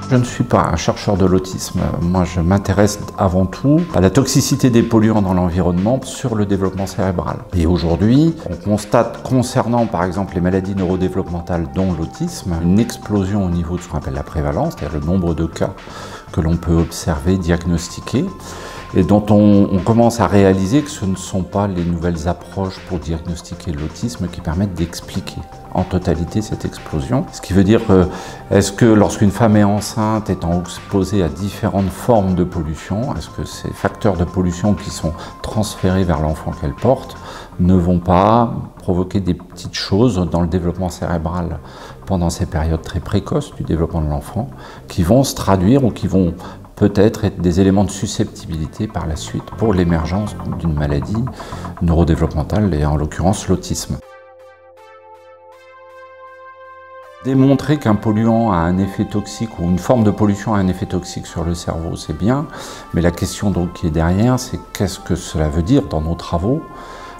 Je ne suis pas un chercheur de l'autisme. Moi, je m'intéresse avant tout à la toxicité des polluants dans l'environnement sur le développement cérébral. Et aujourd'hui, on constate concernant par exemple les maladies neurodéveloppementales dont l'autisme, une explosion au niveau de ce qu'on appelle la prévalence, c'est-à-dire le nombre de cas que l'on peut observer, diagnostiquer, et dont on commence à réaliser que ce ne sont pas les nouvelles approches pour diagnostiquer l'autisme qui permettent d'expliquer en totalité cette explosion. Ce qui veut dire que, est-ce que lorsqu'une femme est enceinte, étant exposée à différentes formes de pollution, est-ce que ces facteurs de pollution qui sont transférés vers l'enfant qu'elle porte ne vont pas provoquer des petites choses dans le développement cérébral pendant ces périodes très précoces du développement de l'enfant, qui vont se traduire ou qui vont peut-être être des éléments de susceptibilité par la suite pour l'émergence d'une maladie neurodéveloppementale et en l'occurrence l'autisme. Démontrer qu'un polluant a un effet toxique ou une forme de pollution a un effet toxique sur le cerveau, c'est bien, mais la question donc qui est derrière, c'est qu'est-ce que cela veut dire dans nos travaux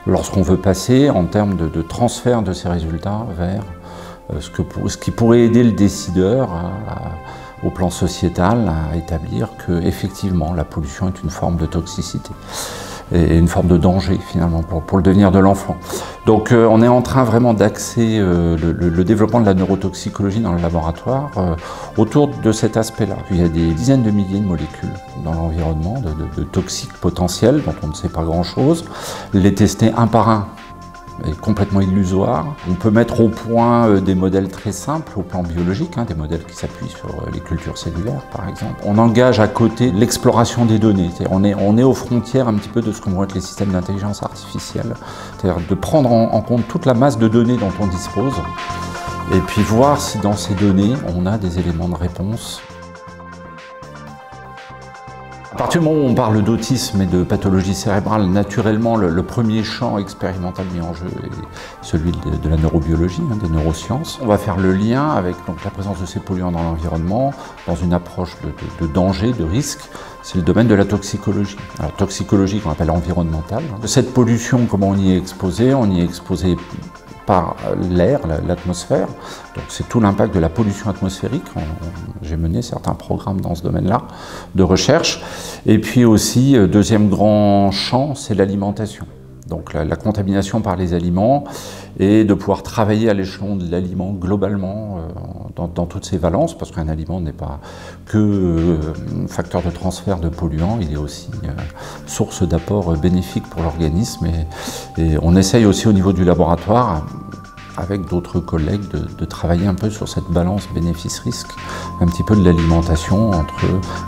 lorsqu'on veut passer en termes de transfert de ces résultats vers ce qui pourrait aider le décideur au plan sociétal à établir que effectivement la pollution est une forme de toxicité et une forme de danger finalement pour le devenir de l'enfant. Donc on est en train vraiment d'axer le développement de la neurotoxicologie dans le laboratoire autour de cet aspect-là. Il y a des dizaines de milliers de molécules dans l'environnement, de toxiques potentiels dont on ne sait pas grand-chose. Les tester un par un est complètement illusoire. On peut mettre au point des modèles très simples au plan biologique, des modèles qui s'appuient sur les cultures cellulaires par exemple. On engage à côté l'exploration des données. On est aux frontières un petit peu de ce que vont être les systèmes d'intelligence artificielle. C'est-à-dire de prendre en compte toute la masse de données dont on dispose et puis voir si dans ces données on a des éléments de réponse. À partir du moment où on parle d'autisme et de pathologie cérébrale, naturellement, le premier champ expérimental mis en jeu est celui de la neurobiologie, des neurosciences. On va faire le lien avec donc, la présence de ces polluants dans l'environnement, dans une approche de danger, de risque. C'est le domaine de la toxicologie. Alors, toxicologie qu'on appelle environnementale. Cette pollution, comment on y est exposé? On y est exposé par l'air, l'atmosphère. Donc c'est tout l'impact de la pollution atmosphérique. J'ai mené certains programmes dans ce domaine-là de recherche. Et puis aussi, deuxième grand champ, c'est l'alimentation. Donc la contamination par les aliments et de pouvoir travailler à l'échelon de l'aliment globalement dans toutes ses valences, parce qu'un aliment n'est pas que facteur de transfert de polluants, il est aussi source d'apports bénéfiques pour l'organisme. Et on essaye aussi au niveau du laboratoire, avec d'autres collègues, de travailler un peu sur cette balance bénéfice-risque, un petit peu de l'alimentation entre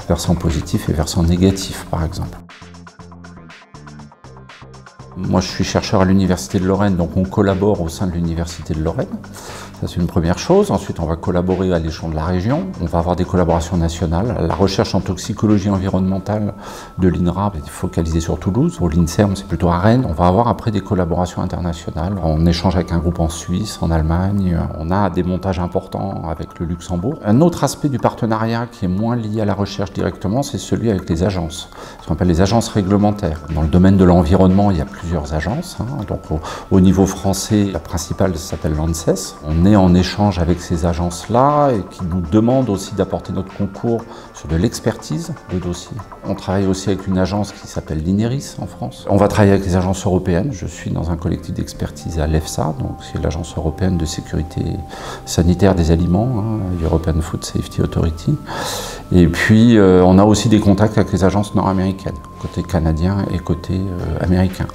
versant positif et versant négatif par exemple. Moi, je suis chercheur à l'Université de Lorraine, donc on collabore au sein de l'Université de Lorraine. Ça, c'est une première chose. Ensuite, on va collaborer à l'échelon de la région. On va avoir des collaborations nationales. La recherche en toxicologie environnementale de l'INRA est focalisée sur Toulouse. Pour l'INSERM, c'est plutôt à Rennes. On va avoir après des collaborations internationales. On échange avec un groupe en Suisse, en Allemagne. On a des montages importants avec le Luxembourg. Un autre aspect du partenariat qui est moins lié à la recherche directement, c'est celui avec les agences. Ce qu'on appelle les agences réglementaires. Dans le domaine de l'environnement, il y a plusieurs agences. Donc au niveau français, la principale s'appelle l'ANSES. On est en échange avec ces agences-là et qui nous demandent aussi d'apporter notre concours sur de l'expertise de dossiers. On travaille aussi avec une agence qui s'appelle l'INERIS en France. On va travailler avec les agences européennes. Je suis dans un collectif d'expertise à l'EFSA, donc c'est l'agence européenne de sécurité sanitaire des aliments, European Food Safety Authority. Et puis on a aussi des contacts avec les agences nord-américaines, côté canadien et côté américain.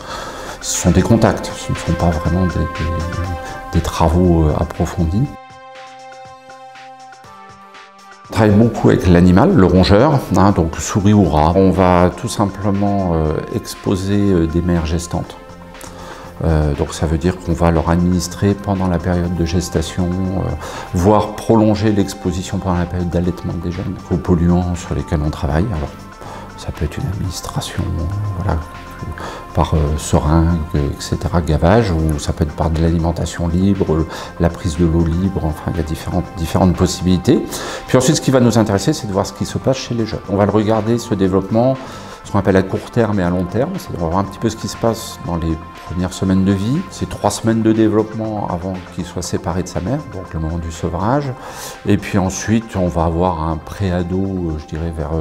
Ce sont des contacts, ce ne sont pas vraiment des travaux approfondis. On travaille beaucoup avec l'animal, le rongeur, donc souris ou rat. On va tout simplement exposer des mères gestantes. Donc ça veut dire qu'on va leur administrer pendant la période de gestation, voire prolonger l'exposition pendant la période d'allaitement des jeunes aux polluants sur lesquels on travaille. Alors, ça peut être une administration, voilà, par seringue, etc., gavage, ou ça peut être par de l'alimentation libre, la prise de l'eau libre, enfin il y a différentes possibilités. Puis ensuite, ce qui va nous intéresser, c'est de voir ce qui se passe chez les jeunes. On va le regarder, ce développement, ce qu'on appelle à court terme et à long terme, c'est-à-dire on va voir un petit peu ce qui se passe dans les premières semaines de vie. C'est 3 semaines de développement avant qu'il soit séparé de sa mère, donc le moment du sevrage. Et puis ensuite, on va avoir un pré-ado, je dirais vers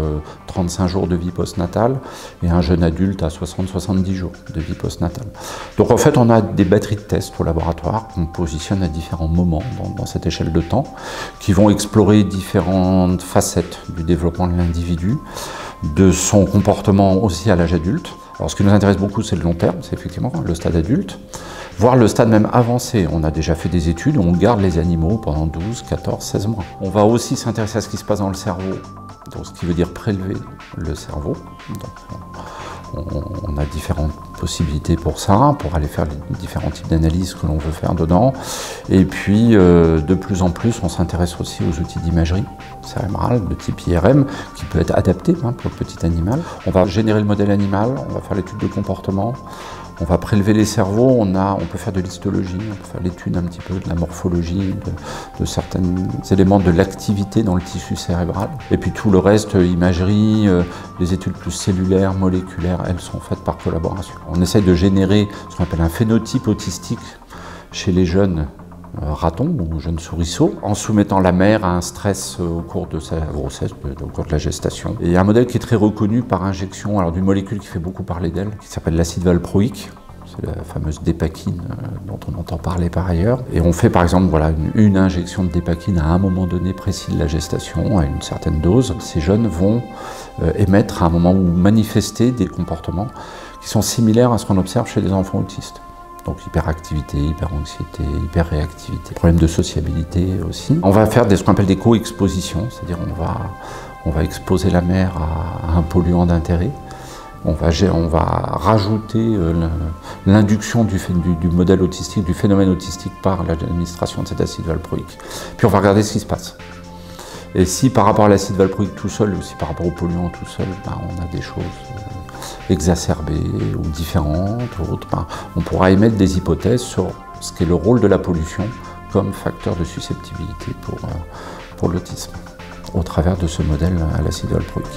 35 jours de vie postnatale et un jeune adulte à 60-70 jours de vie postnatale. Donc en fait, on a des batteries de tests au laboratoire qu'on positionne à différents moments dans cette échelle de temps, qui vont explorer différentes facettes du développement de l'individu, de son comportement aussi à l'âge adulte. Alors ce qui nous intéresse beaucoup, c'est le long terme, c'est effectivement le stade adulte, voire le stade même avancé. On a déjà fait des études où on garde les animaux pendant 12, 14, 16 mois. On va aussi s'intéresser à ce qui se passe dans le cerveau, donc ce qui veut dire prélever le cerveau. Donc, on a différentes possibilités pour ça, pour aller faire les différents types d'analyses que l'on veut faire dedans. Et puis, de plus en plus, on s'intéresse aussi aux outils d'imagerie cérébrale de type IRM, qui peut être adapté pour le petit animal. On va générer le modèle animal, on va faire l'étude de comportement, on va prélever les cerveaux, on peut faire de l'histologie, on peut faire l'étude un petit peu de la morphologie, de certains éléments de l'activité dans le tissu cérébral. Et puis tout le reste, imagerie, les études plus cellulaires, moléculaires, elles sont faites par collaboration. On essaye de générer ce qu'on appelle un phénotype autistique chez les jeunes ratons ou jeunes souriceaux, en soumettant la mère à un stress au cours de sa grossesse, au cours de la gestation. Et il y a un modèle qui est très reconnu par injection d'une molécule qui fait beaucoup parler d'elle, qui s'appelle l'acide valproïque. C'est la fameuse dépakine dont on entend parler par ailleurs. Et on fait par exemple une injection de dépakine à un moment donné précis de la gestation, à une certaine dose. Ces jeunes vont émettre à un moment ou manifester des comportements qui sont similaires à ce qu'on observe chez les enfants autistes. Donc hyperactivité, hyperanxiété, hyperréactivité, problème de sociabilité aussi. On va faire ce qu'on appelle des co-expositions, c'est-à-dire on va exposer la mère à un polluant d'intérêt. On va rajouter l'induction du modèle autistique, du phénomène autistique par l'administration de cet acide valproïque. Puis on va regarder ce qui se passe. Et si par rapport à l'acide valproïque tout seul, ou si par rapport au polluant tout seul, on a des choses exacerbées ou différentes, on pourra émettre des hypothèses sur ce qu'est le rôle de la pollution comme facteur de susceptibilité pour l'autisme, au travers de ce modèle à l'acide valproïque.